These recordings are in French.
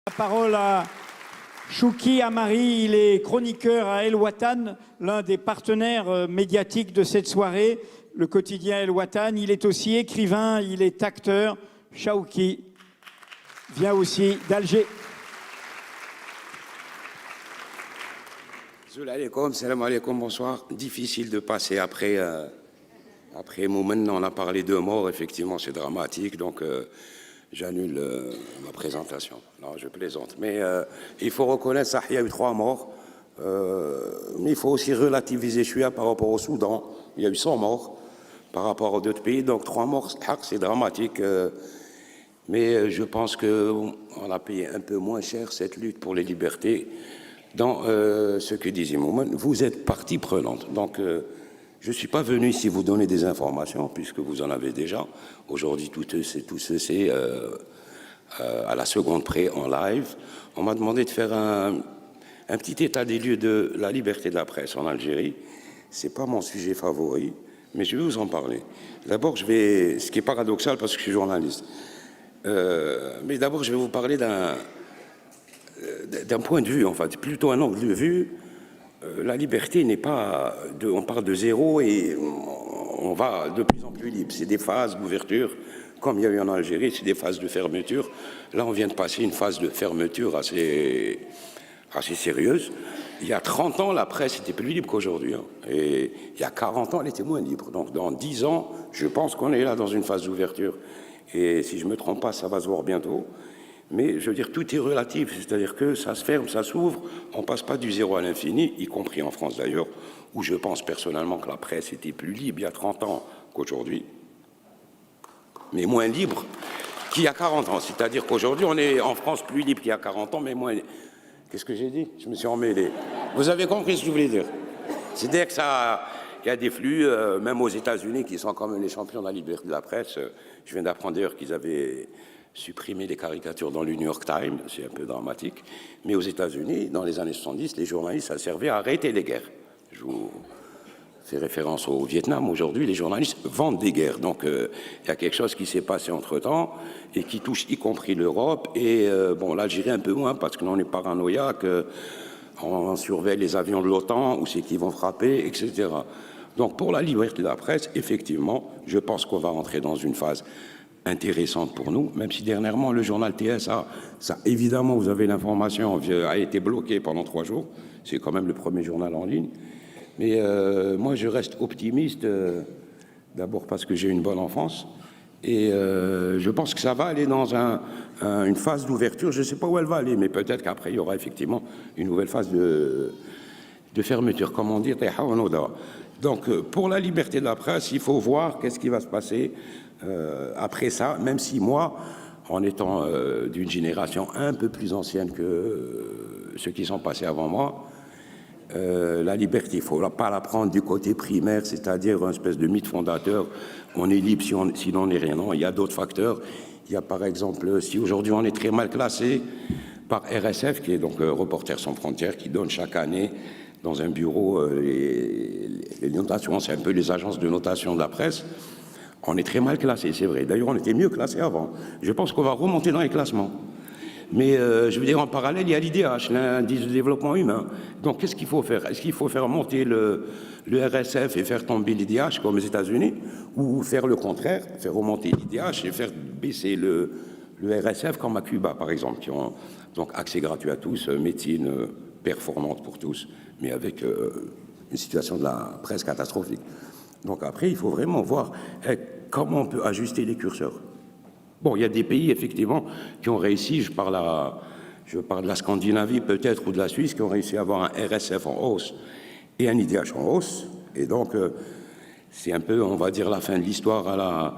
La parole à Chouki Amari, il est chroniqueur à El Watan, l'un des partenaires médiatiques de cette soirée, le quotidien El Watan. Il est aussi écrivain, il est acteur. Chouki vient aussi d'Alger. Salam alaikum, bonsoir. Difficile de passer après Moumen, on a parlé de morts, effectivement c'est dramatique, donc j'annule ma présentation. Non, je plaisante. Mais il faut reconnaître ça, il y a eu 3 morts. Mais il faut aussi relativiser Chouia par rapport au Soudan. Il y a eu 100 morts par rapport aux d'autres pays, donc 3 morts, c'est dramatique. Mais je pense qu'on a payé un peu moins cher cette lutte pour les libertés. Dans ce que disait Moumen, vous êtes partie prenante. Donc, je ne suis pas venu ici vous donner des informations, puisque vous en avez déjà. Aujourd'hui, tout c'est à la seconde près, en live. On m'a demandé de faire un petit état des lieux de la liberté de la presse en Algérie. Ce n'est pas mon sujet favori, mais je vais vous en parler. D'abord, ce qui est paradoxal, parce que je suis journaliste, mais d'abord, je vais vous parler d'un point de vue, en fait, plutôt un angle de vue. La liberté n'est pas, on part de zéro et on va de plus en plus libre. C'est des phases d'ouverture, comme il y a eu en Algérie, c'est des phases de fermeture. Là, on vient de passer une phase de fermeture assez sérieuse. Il y a 30 ans, la presse était plus libre qu'aujourd'hui. Hein. Et il y a 40 ans, elle était moins libre. Donc, dans 10 ans, je pense qu'on est là dans une phase d'ouverture. Et si je ne me trompe pas, ça va se voir bientôt. Mais je veux dire, tout est relatif, c'est-à-dire que ça se ferme, ça s'ouvre, on ne passe pas du zéro à l'infini, y compris en France d'ailleurs, où je pense personnellement que la presse était plus libre il y a 30 ans qu'aujourd'hui, mais moins libre qu'il y a 40 ans. C'est-à-dire qu'aujourd'hui, on est en France plus libre qu'il y a 40 ans, mais moins... Qu'est-ce que j'ai dit? Je me suis emmêlé. Vous avez compris ce que je voulais dire? C'est-à-dire que ça... Il y a des flux, même aux États-Unis, qui sont quand même les champions de la liberté de la presse. Je viens d'apprendre d'ailleurs qu'ils avaient supprimer les caricatures dans le New York Times, c'est un peu dramatique. Mais aux États-Unis, dans les années 70, les journalistes, ça servait à arrêter les guerres. Je vous fais référence au Vietnam. Aujourd'hui, les journalistes vendent des guerres. Donc, il y a quelque chose qui s'est passé entre-temps et qui touche y compris l'Europe. Et bon, l'Algérie un peu moins parce que l'on est paranoïaque. On surveille les avions de l'OTAN, où c'est qu'ils vont frapper, etc. Donc, pour la liberté de la presse, effectivement, je pense qu'on va rentrer dans une phase intéressante pour nous, même si dernièrement le journal TSA, ça évidemment vous avez l'information, a été bloqué pendant 3 jours, c'est quand même le premier journal en ligne, mais moi je reste optimiste, d'abord parce que j'ai une bonne enfance, et je pense que ça va aller dans une phase d'ouverture, je ne sais pas où elle va aller, mais peut-être qu'après il y aura effectivement une nouvelle phase de fermeture, comme on dit, donc pour la liberté de la presse, il faut voir qu'est-ce qui va se passer après ça, même si moi, en étant d'une génération un peu plus ancienne que ceux qui sont passés avant moi, la liberté, il ne faut pas la prendre du côté primaire, c'est-à-dire une espèce de mythe fondateur, on est libre si l'on n'est rien. Non, il y a d'autres facteurs. Il y a par exemple, si aujourd'hui on est très mal classé par RSF, qui est donc Reporters sans frontières, qui donne chaque année dans un bureau les notations, c'est un peu les agences de notation de la presse. On est très mal classé, c'est vrai. D'ailleurs, on était mieux classé avant. Je pense qu'on va remonter dans les classements. Mais je veux dire, en parallèle, il y a l'IDH, l'indice de développement humain. Donc, qu'est-ce qu'il faut faire? Est-ce qu'il faut faire monter le RSF et faire tomber l'IDH comme aux États-Unis, ou faire le contraire, faire remonter l'IDH et faire baisser le RSF comme à Cuba, par exemple, qui ont donc accès gratuit à tous, médecine performante pour tous, mais avec une situation de la presse catastrophique. Donc après, il faut vraiment voir comment on peut ajuster les curseurs. Bon, il y a des pays, effectivement, qui ont réussi, je parle de la Scandinavie peut-être, ou de la Suisse, qui ont réussi à avoir un RSF en hausse et un IDH en hausse. Et donc, c'est un peu, on va dire, la fin de l'histoire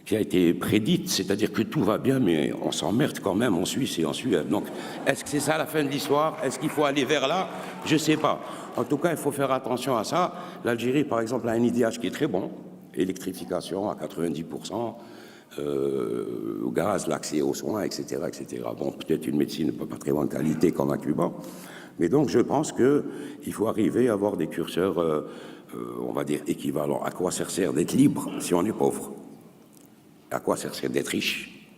qui a été prédite, c'est-à-dire que tout va bien, mais on s'emmerde quand même en Suisse et en Suède. Donc, est-ce que c'est ça la fin de l'histoire? Est-ce qu'il faut aller vers là? Je ne sais pas. En tout cas, il faut faire attention à ça. L'Algérie, par exemple, a un IDH qui est très bon, électrification à 90%, au gaz, l'accès aux soins, etc., etc. Bon, peut-être une médecine de pas très bonne qualité comme à Cuba, mais donc je pense qu'il faut arriver à avoir des curseurs, on va dire, équivalents. À quoi ça sert d'être libre si on est pauvre? À quoi ça sert d'être riche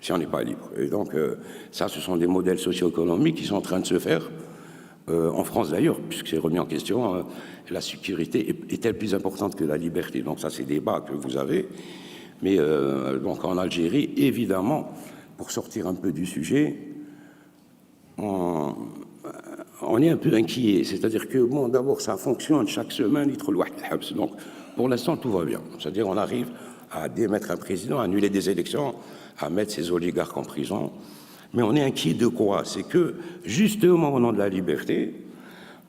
si on n'est pas libre. Et donc, ça, ce sont des modèles socio-économiques qui sont en train de se faire, en France d'ailleurs, puisque c'est remis en question, la sécurité est-elle plus importante que la liberté? Donc ça, c'est des débats que vous avez. Mais donc en Algérie, évidemment, pour sortir un peu du sujet, on est un peu inquiet. C'est-à-dire que, bon, d'abord, ça fonctionne chaque semaine, donc pour l'instant, tout va bien. C'est-à-dire on arrive à démettre un président, à annuler des élections, à mettre ces oligarques en prison. Mais on est inquiet de quoi? C'est que, justement, au nom de la liberté,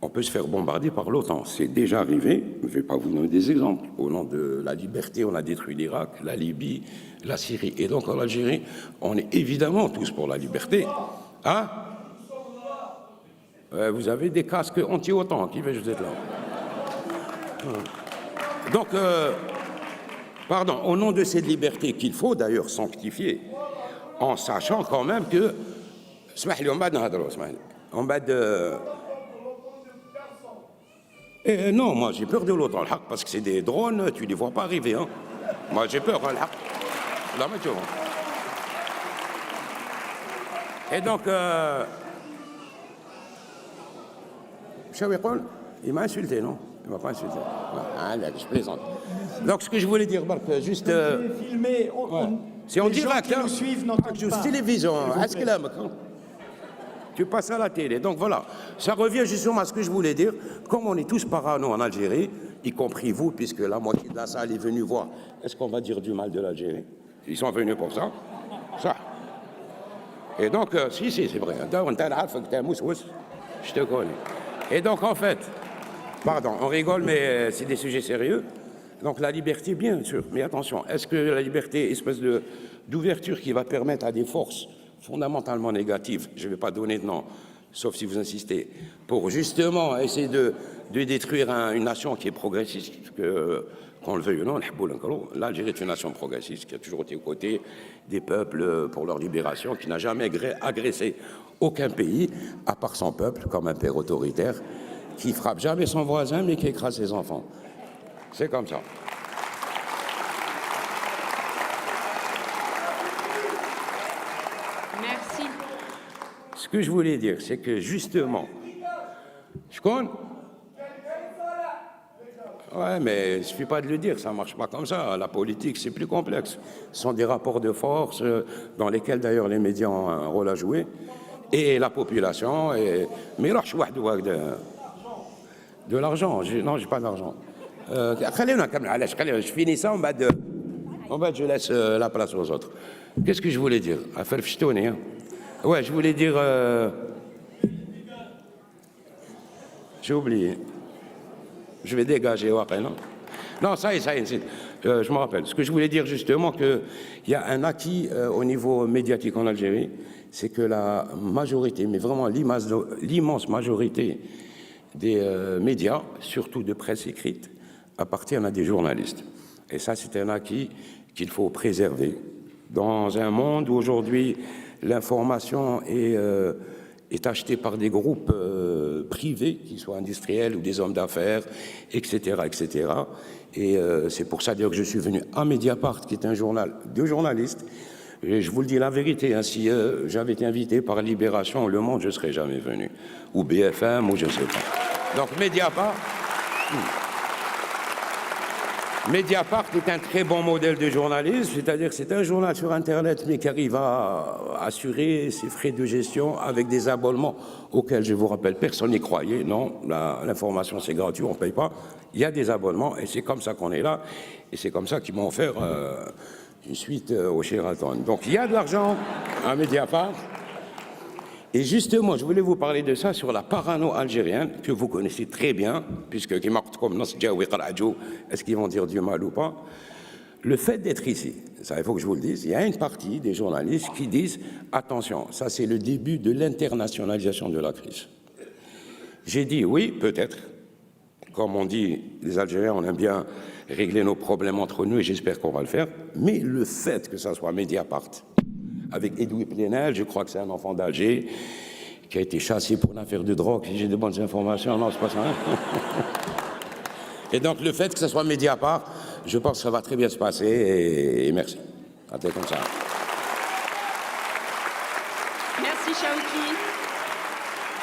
on peut se faire bombarder par l'OTAN. C'est déjà arrivé. Je ne vais pas vous donner des exemples. Au nom de la liberté, on a détruit l'Irak, la Libye, la Syrie. Et donc, en Algérie, on est évidemment tous pour la liberté. Hein? Vous avez des casques anti-OTAN. Qui veut juste être là? Donc, pardon, au nom de cette liberté qu'il faut d'ailleurs sanctifier, en sachant quand même que... non, moi j'ai peur de l'OTAN, parce que c'est des drones, tu ne les vois pas arriver. Hein. Moi j'ai peur. Hein, là, mais tu vois. Et donc, il m'a insulté, non? Il ne m'a pas insulté. Je plaisante. Donc ce que je voulais dire, Marc, juste... filmé, c'est en direct, hein? Nous suivent n'entendent pas. Télévision, tu passes à la télé. Donc voilà, ça revient justement à ce que je voulais dire. Comme on est tous parano en Algérie, y compris vous, puisque la moitié de la salle est venue voir, est-ce qu'on va dire du mal de l'Algérie? Ils sont venus pour ça. Ça. Et donc, si, c'est vrai. Je te connais. Et donc, en fait, pardon, on rigole, mais c'est des sujets sérieux. Donc la liberté, bien sûr, mais attention, est-ce que la liberté, espèce d'ouverture qui va permettre à des forces fondamentalement négatives, je ne vais pas donner de nom, sauf si vous insistez, pour justement essayer de détruire une nation qui est progressiste, qu'on le veuille ou non, l'Algérie est une nation progressiste qui a toujours été aux côtés des peuples pour leur libération, qui n'a jamais agressé aucun pays, à part son peuple, comme un père autoritaire, qui frappe jamais son voisin, mais qui écrase ses enfants. C'est comme ça. Merci. Ce que je voulais dire, c'est que justement, je connais. Ouais, mais il ne suffit pas de le dire, ça ne marche pas comme ça. La politique, c'est plus complexe. Ce sont des rapports de force dans lesquels, d'ailleurs, les médias ont un rôle à jouer. Et la population. Mais là, de l'argent. Non, je n'ai pas d'argent. Je finis ça, en bas, je laisse la place aux autres. Qu'est-ce que je voulais dire? Ouais, je voulais dire... J'ai oublié. Je vais dégager après, non? Non, ça y est, je me rappelle. Ce que je voulais dire justement, qu'il y a un acquis au niveau médiatique en Algérie, c'est que la majorité, mais vraiment l'immense majorité des médias, surtout de presse écrite, appartiennent à des journalistes. Et ça, c'est un acquis qu'il faut préserver. Dans un monde où aujourd'hui l'information est achetée par des groupes privés, qu'ils soient industriels ou des hommes d'affaires, etc., etc. Et c'est pour ça d'ailleurs que je suis venu à Mediapart, qui est un journal de journalistes. Et je vous le dis la vérité, hein, si j'avais été invité par Libération, Le Monde, je ne serais jamais venu. Ou BFM, ou je ne sais pas. Donc Mediapart... Mediapart est un très bon modèle de journalisme, c'est-à-dire que c'est un journal sur Internet, mais qui arrive à assurer ses frais de gestion avec des abonnements auxquels, je vous rappelle, personne n'y croyait. Non, l'information, c'est gratuit, on ne paye pas. Il y a des abonnements, et c'est comme ça qu'on est là. Et c'est comme ça qu'ils m'ont offert une suite au Sheraton. Donc, il y a de l'argent à Mediapart. Et justement, je voulais vous parler de ça sur la parano algérienne, que vous connaissez très bien, puisque est-ce qu'ils vont dire du mal ou pas? Le fait d'être ici, ça il faut que je vous le dise, il y a une partie des journalistes qui disent « Attention, ça c'est le début de l'internationalisation de la crise ». J'ai dit oui, peut-être. Comme on dit, les Algériens, on aime bien régler nos problèmes entre nous et j'espère qu'on va le faire. Mais le fait que ça soit Mediapart, avec Edoui Plenel, je crois que c'est un enfant d'Alger, qui a été chassé pour une affaire de drogue, si j'ai de bonnes informations, non, c'est pas ça. Et donc le fait que ce soit Mediapart, je pense que ça va très bien se passer, et merci. C'était comme ça. Chouki.